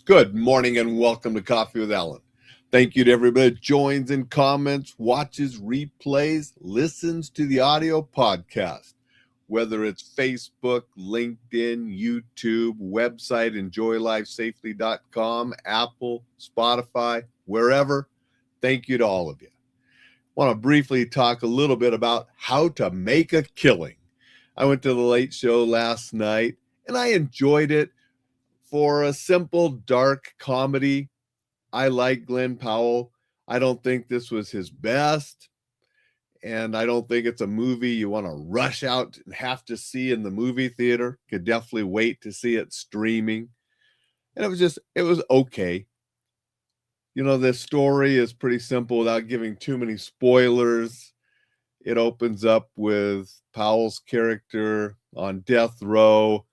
Good morning and welcome to Coffee with Alain. Thank you to everybody that joins and comments, watches, replays, listens to the audio podcast, whether it's Facebook, LinkedIn, YouTube, website, enjoylifesafely.com, Apple, Spotify, wherever. Thank you to all of you. I want to briefly talk a little bit about how to make a killing. I went to the Late Show last night and I enjoyed it. For a simple, dark comedy, I like Glen Powell. I don't think this was his best, and I don't think it's a movie you want to rush out and have to see in the movie theater. Could definitely wait to see it streaming. And it was okay. You know, this story is pretty simple without giving too many spoilers. It opens up with Powell's character on death row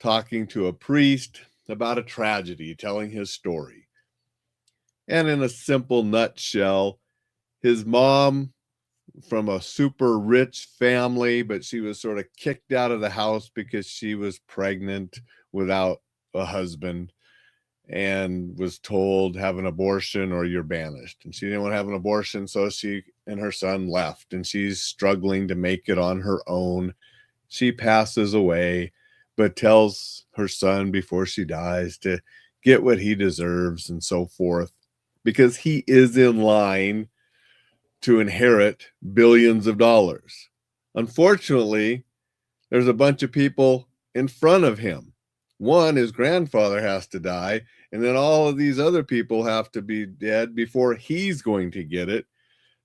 talking to a priest about a tragedy, telling his story. And in a simple nutshell, his mom from a super rich family, but she was sort of kicked out of the house because she was pregnant without a husband and was told have an abortion or you're banished. And she didn't want to have an abortion, so she and her son left, and she's struggling to make it on her own. She passes away, but tells her son before she dies to get what he deserves and so forth, because he is in line to inherit billions of dollars. Unfortunately, there's a bunch of people in front of him. One, his grandfather has to die, and then all of these other people have to be dead before he's going to get it.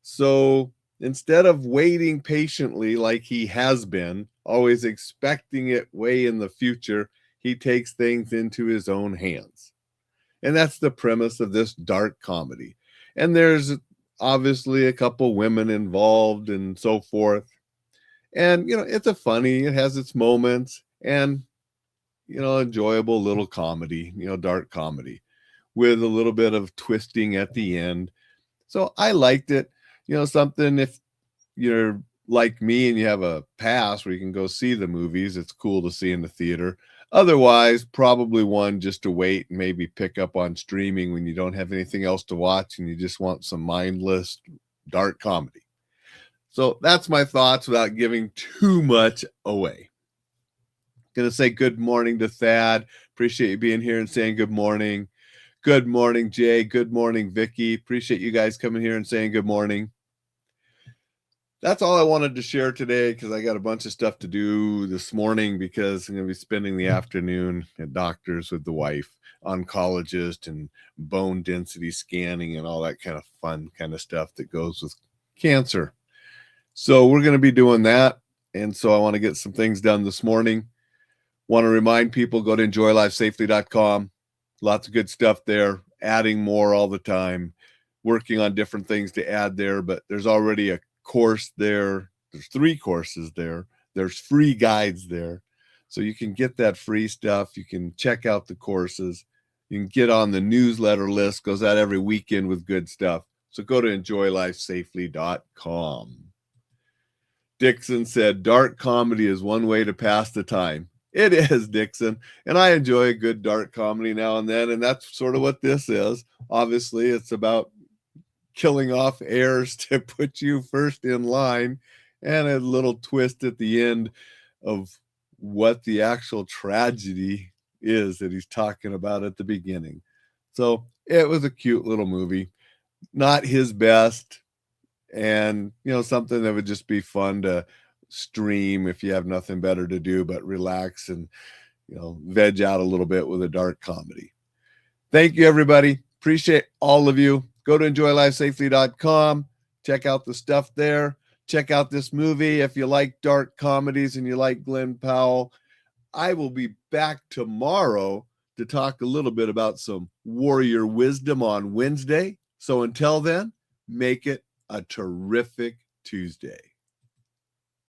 So instead of waiting patiently like he has been, always expecting it way in the future, he takes things into his own hands. And that's the premise of this dark comedy. And there's obviously a couple women involved and so forth. And, it's it has its moments and, enjoyable little comedy, dark comedy with a little bit of twisting at the end. So I liked it. Something, if you're like me and you have a pass where you can go see the movies, it's cool to see in the theater. Otherwise, probably one just to wait and maybe pick up on streaming when you don't have anything else to watch and you just want some mindless dark comedy. So that's my thoughts without giving too much away. Going to say good morning to Thad. Appreciate you being here and saying good morning. Good morning, Jay. Good morning, Vicky. Appreciate you guys coming here and saying good morning. That's all I wanted to share today because I got a bunch of stuff to do this morning because I'm going to be spending the afternoon at doctor's with the wife, oncologist and bone density scanning and all that kind of fun kind of stuff that goes with cancer. So we're going to be doing that. And so I want to get some things done this morning. Want to remind people, go to enjoylifesafely.com. Lots of good stuff there, adding more all the time, working on different things to add there, but there's already a course there. There's 3 courses there. There's free guides there. So you can get that free stuff. You can check out the courses. You can get on the newsletter list. Goes out every weekend with good stuff. So go to enjoylifesafely.com. Dixon said, dark comedy is one way to pass the time. It is, Dixon. And I enjoy a good dark comedy now and then. And that's sort of what this is. Obviously, it's about killing off heirs to put you first in line, and a little twist at the end of what the actual tragedy is that he's talking about at the beginning. So it was a cute little movie, not his best, and something that would just be fun to stream if you have nothing better to do but relax and veg out a little bit with a dark comedy. Thank you, everybody. Appreciate all of you. Go to enjoylifesafely.com. Check out the stuff there. Check out this movie if you like dark comedies and you like Glen Powell. I will be back tomorrow to talk a little bit about some warrior wisdom on Wednesday. So until then, make it a terrific Tuesday.